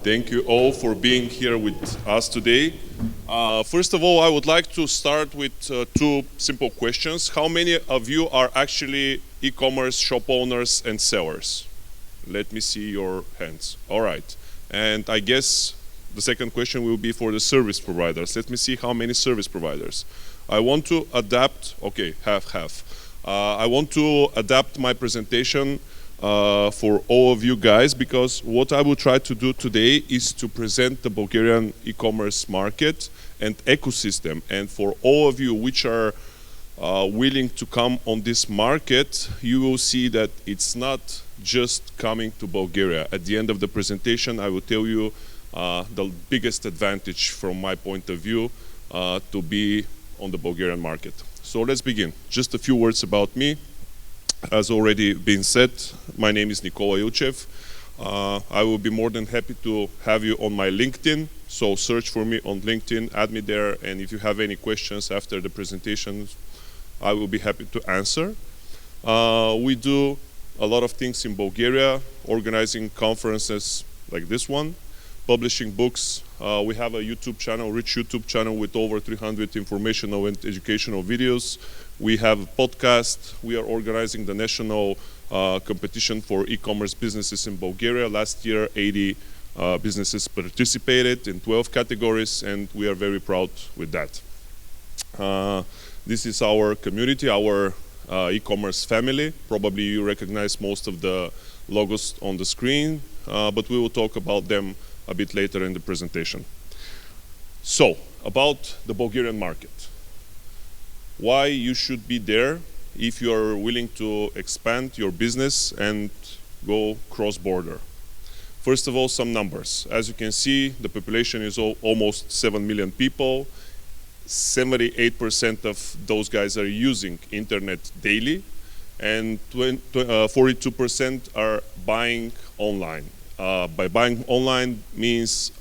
Thank you all for being here with us today. First of all, I would like to start with two simple questions. How many of you are actually e-commerce shop owners and sellers? Let me see your hands. All right. And I guess the second question will be for the service providers. Let me see how many service providers. I want to adapt, okay, half. I want to adapt my presentation for all of you guys, because what I will try to do today is to present the Bulgarian e-commerce market and ecosystem. And for all of you which are willing to come on this market, you will see that it's not just coming to Bulgaria. At the end of the presentation, I will tell you the biggest advantage from my point of view to be on the Bulgarian market. So let's begin. Just a few words about me. As already been said, my name is Nikola Ilchev. I will be more than happy to have you on my LinkedIn. So search for me on LinkedIn, add me there, and if you have any questions after the presentation, I will be happy to answer. We do a lot of things in Bulgaria, organizing conferences like this one, publishing books. We have a YouTube channel, rich YouTube channel with over 300 informational and educational videos. We have a podcast. We are organizing the national competition for e-commerce businesses in Bulgaria. Last year, 80 businesses participated in 12 categories, and we are very proud with that. This is our community, our e-commerce family. Probably you recognize most of the logos on the screen, but we will talk about them a bit later in the presentation. So, about the Bulgarian market. Why you should be there if you are willing to expand your business and go cross-border. First of all, some numbers. As you can see, the population is almost 7 million people. 78% of those guys are using internet daily, and 42% are buying online. By buying online means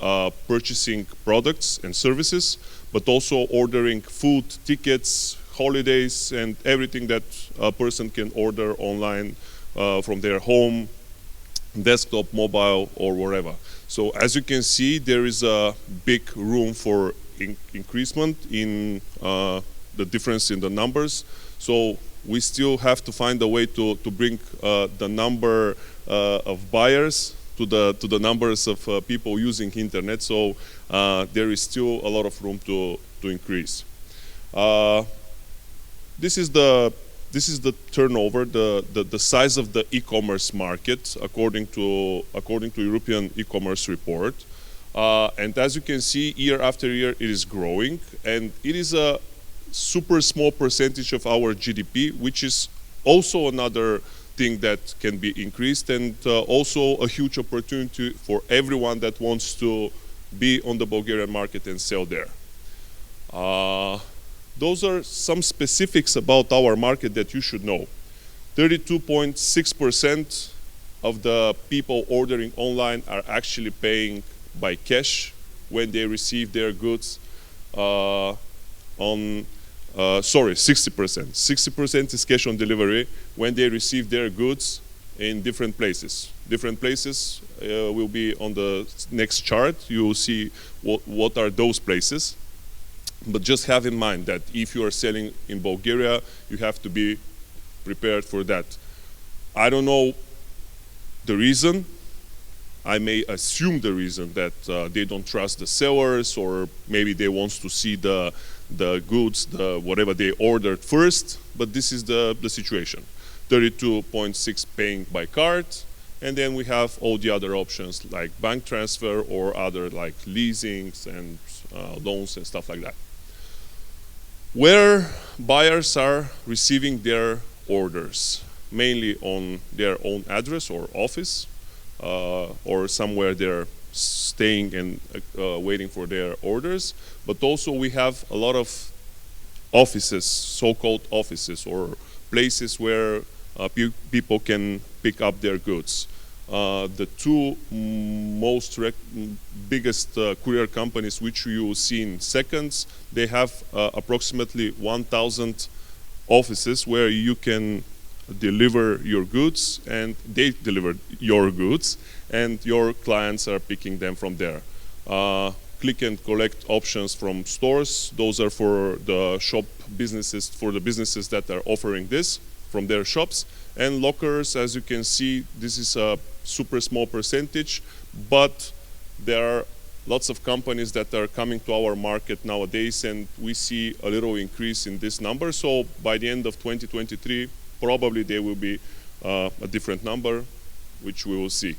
purchasing products and services, but also ordering food, tickets, holidays, and everything that a person can order online from their home, desktop, mobile, or wherever. So as you can see, there is a big room for increasement in the difference in the numbers. So we still have to find a way to bring the number of buyers to the numbers of people using internet. So there is still a lot of room to increase. This is the turnover, the size of the e-commerce market according to European e-commerce report. And as you can see, year after year, it is growing, and it is a super small percentage of our GDP, which is also another thing that can be increased, and also a huge opportunity for everyone that wants to be on the Bulgarian market and sell there. Those are some specifics about our market that you should know. 32.6% of the people ordering online are actually paying by cash when they receive their goods on 60%. 60% is cash on delivery when they receive their goods in different places. Different places will be on the next chart. You will see what are those places. But just have in mind that if you are selling in Bulgaria, you have to be prepared for that. I don't know the reason. I may assume the reason that they don't trust the sellers, or maybe they want to see the goods, whatever they ordered first, but this is the situation. 32.6 paying by card, and then we have all the other options like bank transfer or other like leasings and loans and stuff like that. Where buyers are receiving their orders, mainly on their own address or office, or somewhere they're staying and waiting for their orders. But also we have a lot of offices, so-called offices, or places where people can pick up their goods. The two biggest courier companies, which you will see in seconds, they have approximately 1,000 offices where you can deliver your goods, and they deliver your goods, and your clients are picking them from there. Click and collect options from stores. Those are for the shop businesses, for the businesses that are offering this from their shops. And lockers, as you can see, this is a super small percentage, but there are lots of companies that are coming to our market nowadays, and we see a little increase in this number. So by the end of 2023, probably there will be a different number, which we will see.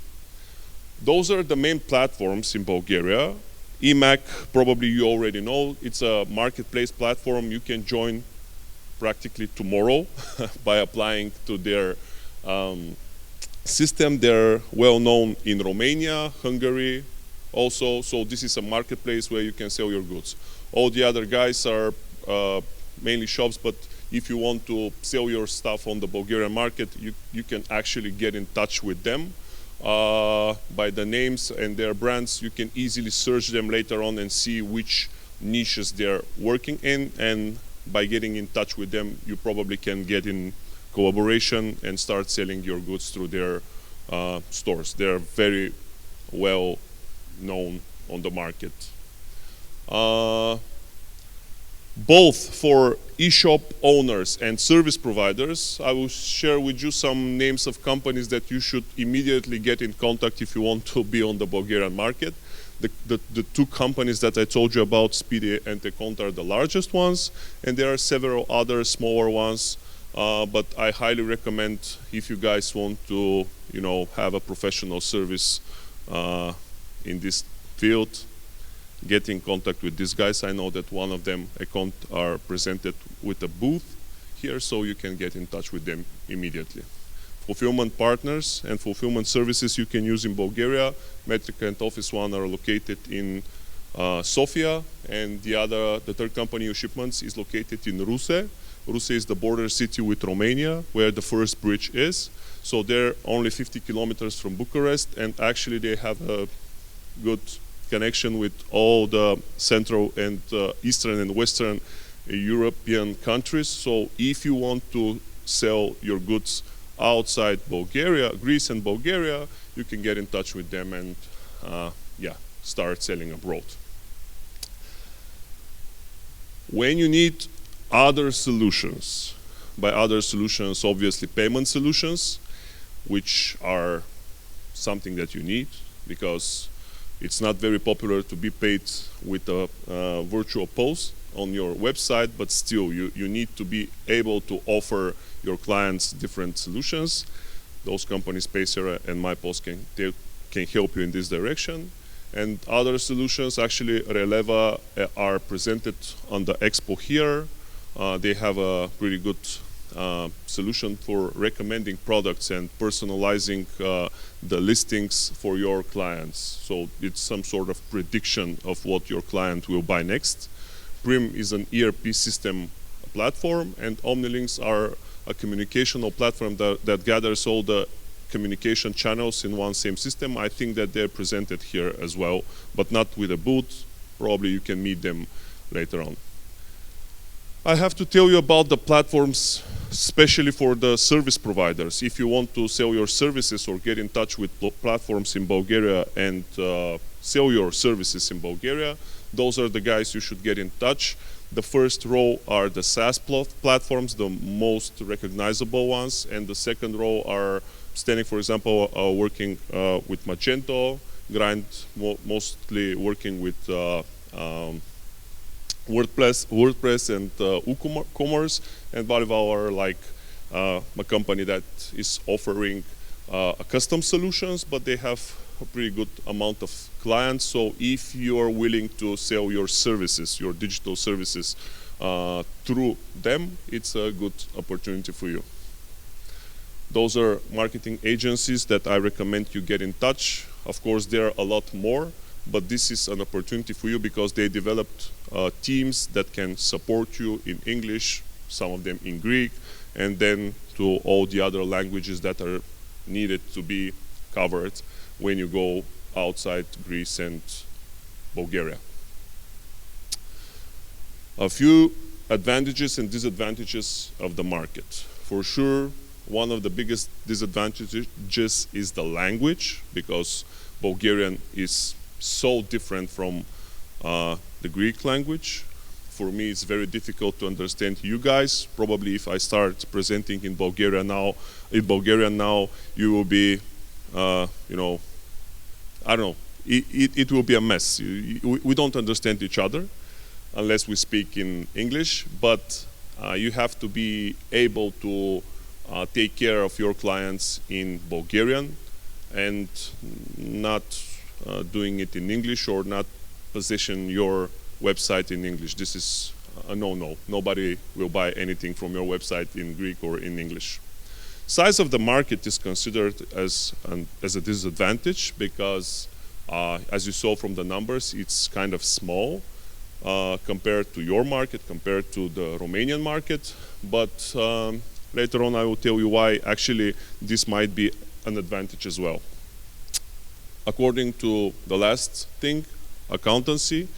Those are the main platforms in Bulgaria. eMAC, probably you already know, it's a marketplace platform. You can join practically tomorrow by applying to their system. They're well known in Romania, Hungary also, so this is a marketplace where you can sell your goods. All the other guys are mainly shops, but if you want to sell your stuff on the Bulgarian market, you can actually get in touch with them. By the names and their brands, you can easily search them later on and see which niches they're working in, and by getting in touch with them, you probably can get in collaboration and start selling your goods through their stores. They're very well known on the market. Both for e-shop owners and service providers, I will share with you some names of companies that you should immediately get in contact if you want to be on the Bulgarian market. The two companies that I told you about, Speedy and Tecont, are the largest ones, and there are several other smaller ones, but I highly recommend, if you guys want to, have a professional service in this field, get in contact with these guys. I know that one of them, eCommerce, are presented with a booth here, so you can get in touch with them immediately. Fulfillment partners and fulfillment services you can use in Bulgaria. Metrica and Office One are located in Sofia, and the third company of shipments is located in Ruse. Ruse is the border city with Romania, where the first bridge is. So they're only 50 kilometers from Bucharest, and actually they have a good connection with all the Central and Eastern and Western European countries. So if you want to sell your goods outside Bulgaria, Greece and Bulgaria, you can get in touch with them and start selling abroad. When you need other solutions, by other solutions, obviously payment solutions, which are something that you need, because it's not very popular to be paid with a virtual POS on your website, but still you need to be able to offer your clients different solutions. Those companies, Pacera and MyPOS, can help you in this direction. And other solutions, actually Releva, are presented on the expo here. They have a pretty good solution for recommending products and personalizing the listings for your clients. So it's some sort of prediction of what your client will buy next. Prim is an ERP system platform, and OmniLinks are a communicational platform that gathers all the communication channels in one same system. I think that they're presented here as well, but not with a booth. Probably you can meet them later on. I have to tell you about the platforms, especially for the service providers. If you want to sell your services or get in touch with platforms in Bulgaria and sell your services in Bulgaria, those are the guys you should get in touch. The first row are the SaaS platforms, the most recognizable ones, and the second row are standing, for example, working with Magento, Grind, mostly working with WordPress and eCommerce, and Valival are like a company that is offering custom solutions, but they have a pretty good amount of clients. So if you are willing to sell your services, your digital services through them, it's a good opportunity for you. Those are marketing agencies that I recommend you get in touch. Of course, there are a lot more, but this is an opportunity for you because they developed teams that can support you in English, some of them in Greek, and then to all the other languages that are needed to be covered when you go outside Greece and Bulgaria. A few advantages and disadvantages of the market. For sure, one of the biggest disadvantages is the language, because Bulgarian is so different from the Greek language. For me, it's very difficult to understand you guys. Probably if I start presenting in Bulgarian now, you will be, you know, I don't know, it will be a mess. We don't understand each other unless we speak in English, but you have to be able to take care of your clients in Bulgarian and not doing it in English, or not position your website in English. This is a no-no. Nobody will buy anything from your website in Greek or in English. Size of the market is considered as a disadvantage because, as you saw from the numbers, it's kind of small compared to your market, compared to the Romanian market. But later on I will tell you why actually this might be an advantage as well. According to the last thing, accountancy,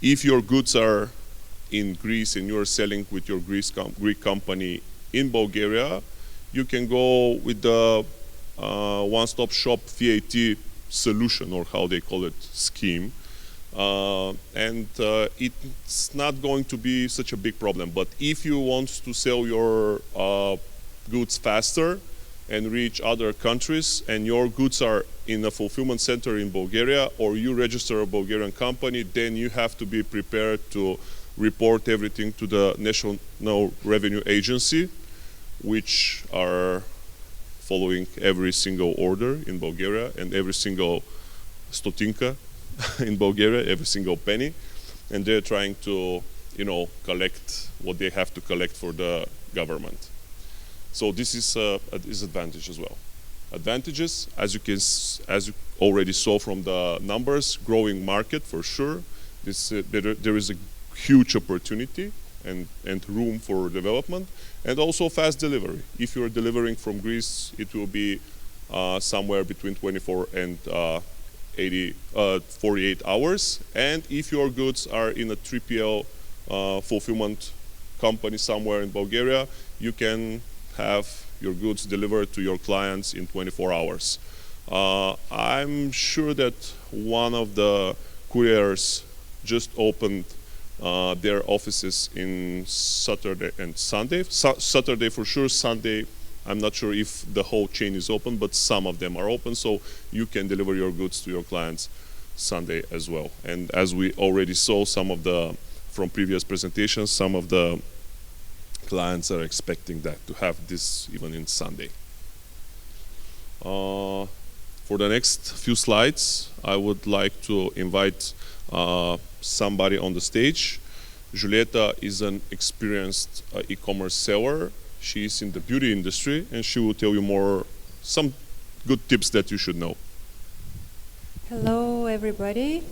if your goods are in Greece and you're selling with your Greek company in Bulgaria, you can go with the one-stop shop VAT solution, or how they call it, scheme. It's not going to be such a big problem. But if you want to sell your goods faster and reach other countries, and your goods are in a fulfillment center in Bulgaria, or you register a Bulgarian company, then you have to be prepared to report everything to the National Revenue Agency, which are following every single order in Bulgaria and every single stotinka in Bulgaria, every single penny, and they're trying to, you know, collect what they have to collect for the government. So this is a disadvantage as well. Advantages, as you already saw from the numbers, growing market for sure. There is a huge opportunity and room for development, and also fast delivery. If you're delivering from Greece, it will be somewhere between 24 and 48 hours. And if your goods are in a 3PL fulfillment company somewhere in Bulgaria, you can have your goods delivered to your clients in 24 hours. I'm sure that one of the couriers just opened their offices in Saturday and Sunday. Saturday for sure, Sunday I'm not sure if the whole chain is open, but some of them are open, so you can deliver your goods to your clients Sunday as well. And as we already saw from previous presentations, some of the clients are expecting that, to have this even in Sunday. For the next few slides, I would like to invite somebody on the stage. Julieta is an experienced e-commerce seller. She is in the beauty industry, and she will tell you some good tips that you should know. Hello, everybody.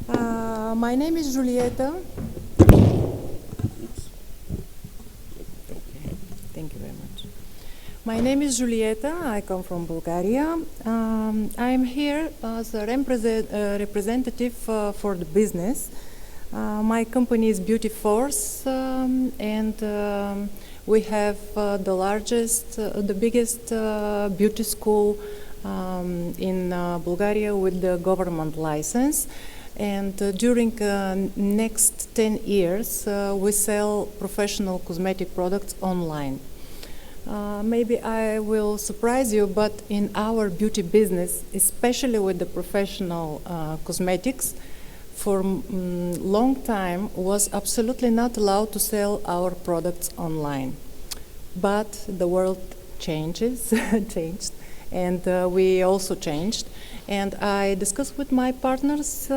My name is Julieta. Thank you very much. My name is Julieta. I come from Bulgaria. I'm here as a representative for the business. My company is Beauty Force, and we have the biggest beauty school in Bulgaria with the government license. And during next 10 years, we sell professional cosmetic products online. Maybe I will surprise you, but in our beauty business, especially with the professional cosmetics, for a long time was absolutely not allowed to sell our products online. But the world changed, and we also changed. And I discussed with my partners,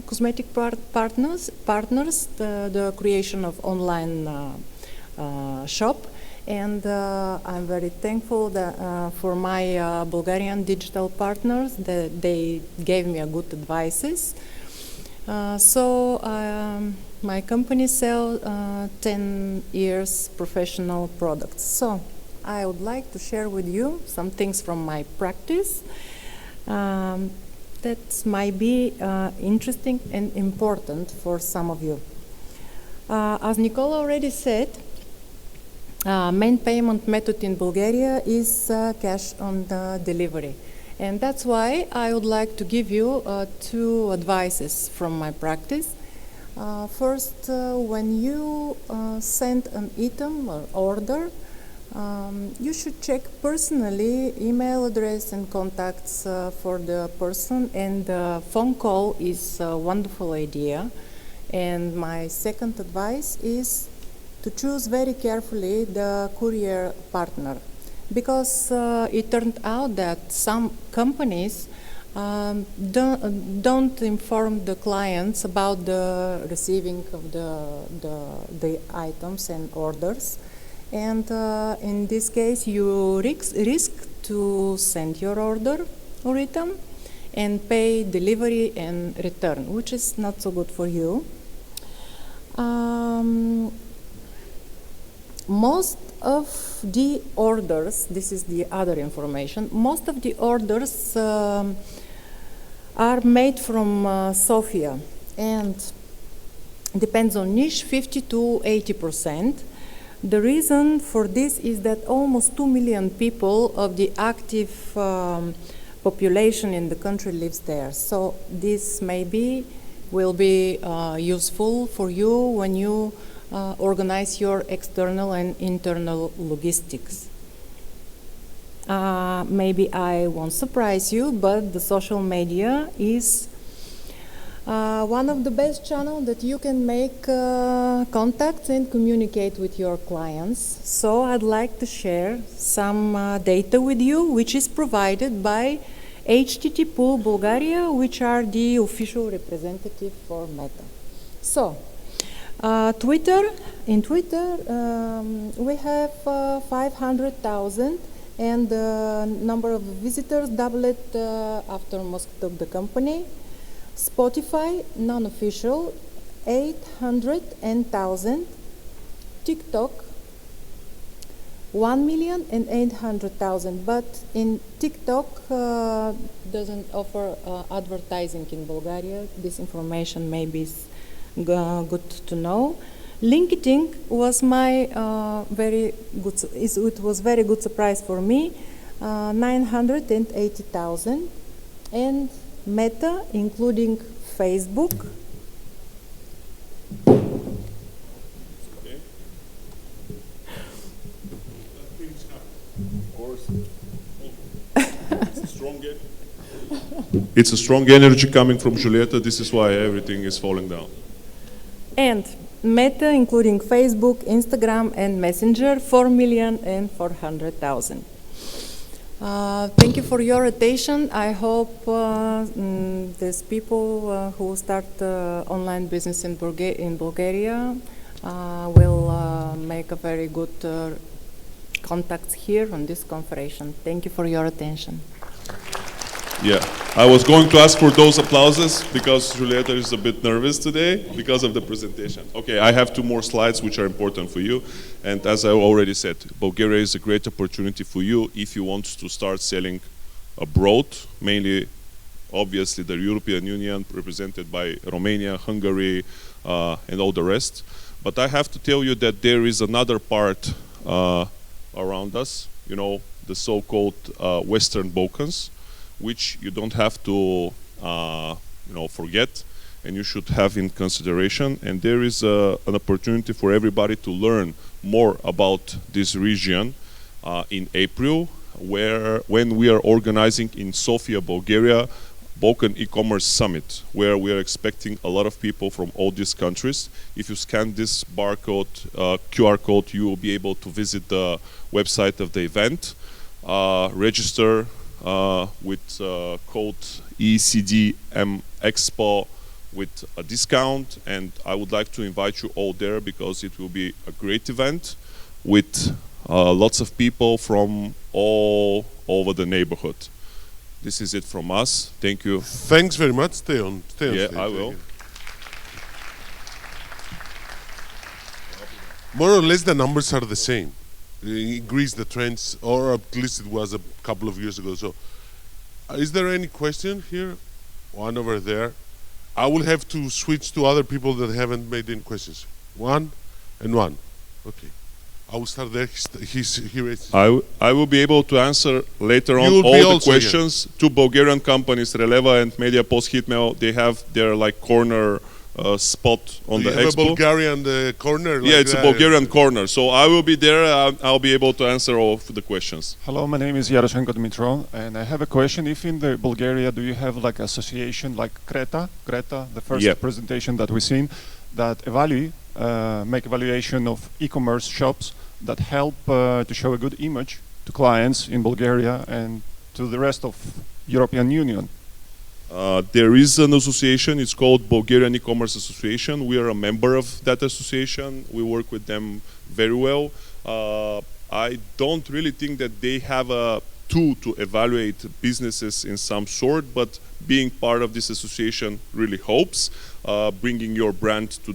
cosmetic partners, the creation of online shop. And I'm very thankful for my Bulgarian digital partners that they gave me a good advices. My company sells 10 years professional products. So I would like to share with you some things from my practice that might be interesting and important for some of you. As Nikola already said, main payment method in Bulgaria is cash on delivery. And that's why I would like to give you two advices from my practice. First, when you send an item or order, you should check personally email address and contacts for the person, and phone call is a wonderful idea. And my second advice is to choose very carefully the courier partner, because it turned out that some companies don't inform the clients about the receiving of the items and orders. And in this case, you risk to send your order or item and pay delivery and return, which is not so good for you. Most of the orders, this is the other information, most of the orders are made from Sofia, and depends on niche, 50 to 80%. The reason for this is that almost 2 million people of the active population in the country lives there. So this maybe will be useful for you when you organize your external and internal logistics. Maybe I won't surprise you, but the social media is one of the best channels that you can make contacts and communicate with your clients. So I'd like to share some data with you, which is provided by HTT Pool Bulgaria, which are the official representative for Meta. So, Twitter, in Twitter we have 500,000, and the number of visitors doubled after most of the company. Spotify, non-official, 800,000. TikTok, 1,800,000. But in TikTok doesn't offer advertising in Bulgaria. This information maybe is good to know. LinkedIn was my it was very good surprise for me, 980,000, and Meta, including Facebook. Okay. Of course. It's a strong energy coming from Julieta. This is why everything is falling down. And Meta, including Facebook, Instagram, and Messenger, 4,400,000. Thank you for your attention. I hope these people who start online business in Bulgaria will make a very good contacts here on this conference. Thank you for your attention. Yeah, I was going to ask for those applauses because Julieta is a bit nervous today because of the presentation. Okay, I have two more slides which are important for you. And as I already said, Bulgaria is a great opportunity for you if you want to start selling abroad, mainly, obviously, the European Union represented by Romania, Hungary, and all the rest. But I have to tell you that there is another part around us, you know, the so-called Western Balkans, which you don't have to forget, and you should have in consideration. And there is an opportunity for everybody to learn more about this region in April, when we are organizing in Sofia, Bulgaria, Balkan e-commerce summit, where we are expecting a lot of people from all these countries. If you scan this barcode, QR code, you will be able to visit the website of the event, register with code ECDMEXPO with a discount, and I would like to invite you all there because it will be a great event with lots of people from all over the neighborhood. This is it from us. Thank you. Thanks very much. Stay on Yeah, stage. I will. More or less the numbers are the same. In Greece the trends, or at least it was a couple of years ago. So is there any question here? One over there. I will have to switch to other people that haven't made any questions. One and one. Okay. I will start there. He raised. I will be able to answer later on You will be all the also, questions. Two Bulgarian companies, Releva and Mediapost Hitmail, they have their like corner spot on You the have expo. a Bulgarian corner. Yeah, it's a Bulgarian corner. So I will be there. I'll be able to answer all of the questions. Hello, my name is Yaroshenko Dmitro, and I have a question. If in the Bulgaria, do you have like association like Creta, the first Yeah. presentation that we've seen, that make evaluation of e-commerce shops that help to show a good image to clients in Bulgaria and to the rest of European Union? There is an association. It's called Bulgarian e-commerce association. We are a member of that association. We work with them very well. I don't really think that they have a tool to evaluate businesses in some sort, but being part of this association really helps, bringing your brand to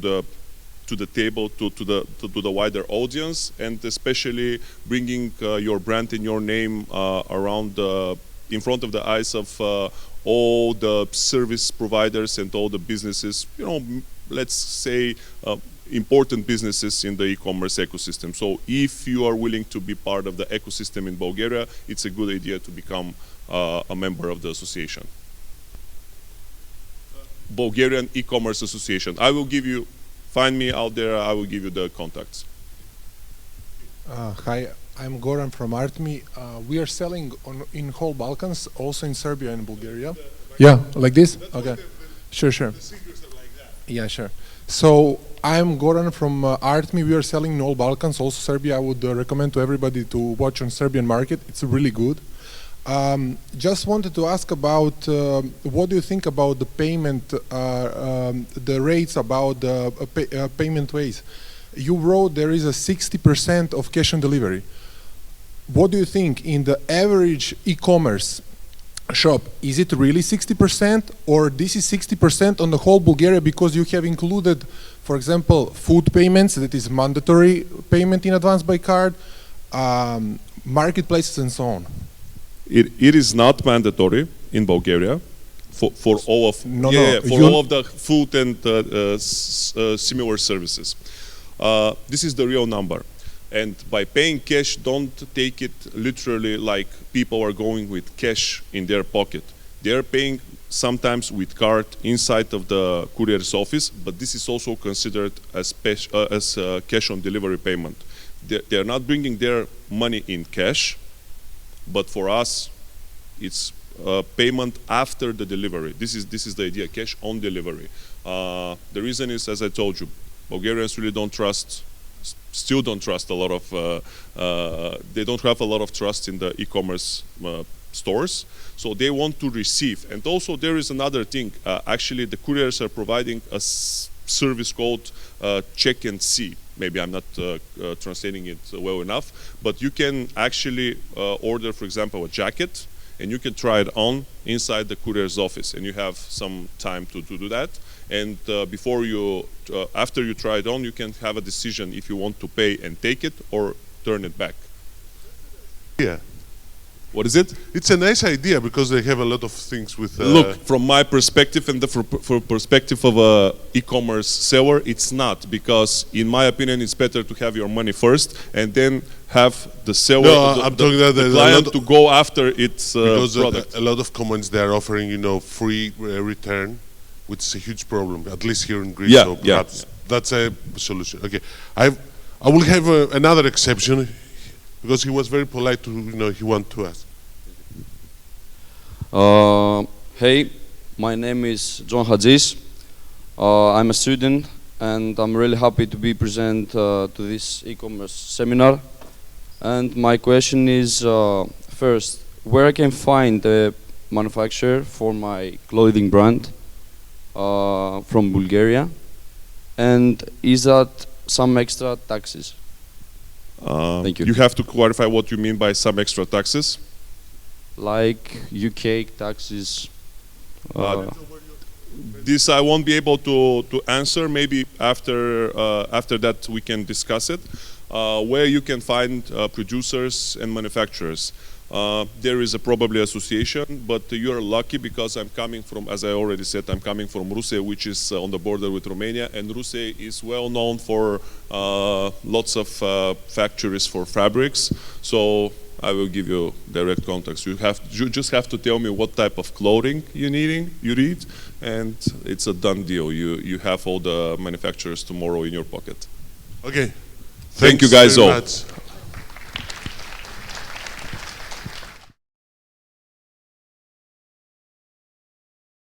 the table, to the wider audience, and especially bringing your brand and your name around in front of the eyes of all the service providers and all the businesses, you know, let's say important businesses in the e-commerce ecosystem. So if you are willing to be part of the ecosystem in Bulgaria, it's a good idea to become a member of the association. Bulgarian e-commerce association. I will give you, find me out there, I will give you the contacts. Hi, I'm Goran from Artmi. We are selling in whole Balkans, also in Serbia and Bulgaria. Yeah, like this? Okay. Sure. Yeah, sure. So I'm Goran from Artmi. We are selling in all Balkans, also Serbia. I would recommend to everybody to watch on Serbian market. It's really good. Just wanted to ask about what do you think about the payment, the rates, about the payment ways? You wrote there is a 60% of cash on delivery. What do you think in the average e-commerce shop? Is it really 60%, or this is 60% on the whole Bulgaria because you have included, for example, food payments, that is mandatory payment in advance by card, marketplaces and so on? It is not mandatory in Bulgaria for all of all of the food and similar services. This is the real number. And by paying cash, don't take it literally like people are going with cash in their pocket. They're paying sometimes with card inside of the courier's office, but this is also considered as cash on delivery payment. They're not bringing their money in cash, but for us, it's payment after the delivery. This is the idea, cash on delivery. The reason is, as I told you, Bulgarians really still don't trust a lot of, they don't have a lot of trust in the e-commerce stores, so they want to receive. And also there is another thing, actually the couriers are providing a service called check and see. Maybe I'm not translating it well enough, but you can actually order, for example, a jacket, and you can try it on inside the courier's office, and you have some time to do that. And after you try it on, you can have a decision if you want to pay and take it or turn it back. Yeah. What is it? It's a nice idea because they have a lot of things with. Look, from my perspective and from perspective of a e-commerce seller, it's not, because in my opinion, it's better to have your money first and then have the seller, the client to go after its product. A lot of comments they are offering, free return, which is a huge problem, at least here in Greece. So perhaps that's a solution. Okay, I will have another exception. Because he was very polite to, he wanted to ask. Hey, my name is John Hadjis. I'm a student and I'm really happy to be present to this e-commerce seminar. And my question is, first, where I can find the manufacturer for my clothing brand from Bulgaria? And is that some extra taxes? Thank you. You have to clarify what you mean by some extra taxes. Like UK taxes. This I won't be able to answer. Maybe after that we can discuss it. Where you can find producers and manufacturers. there is a probably association, but you are lucky because I'm coming from, as I already said, I'm coming from Ruse, which is on the border with Romania, and Ruse is well known for lots of factories for fabrics. So I will give you direct contacts. You just have to tell me what type of clothing you need, and it's a done deal. You have all the manufacturers tomorrow in your pocket. Okay. Thank you Thanks guys very all. much.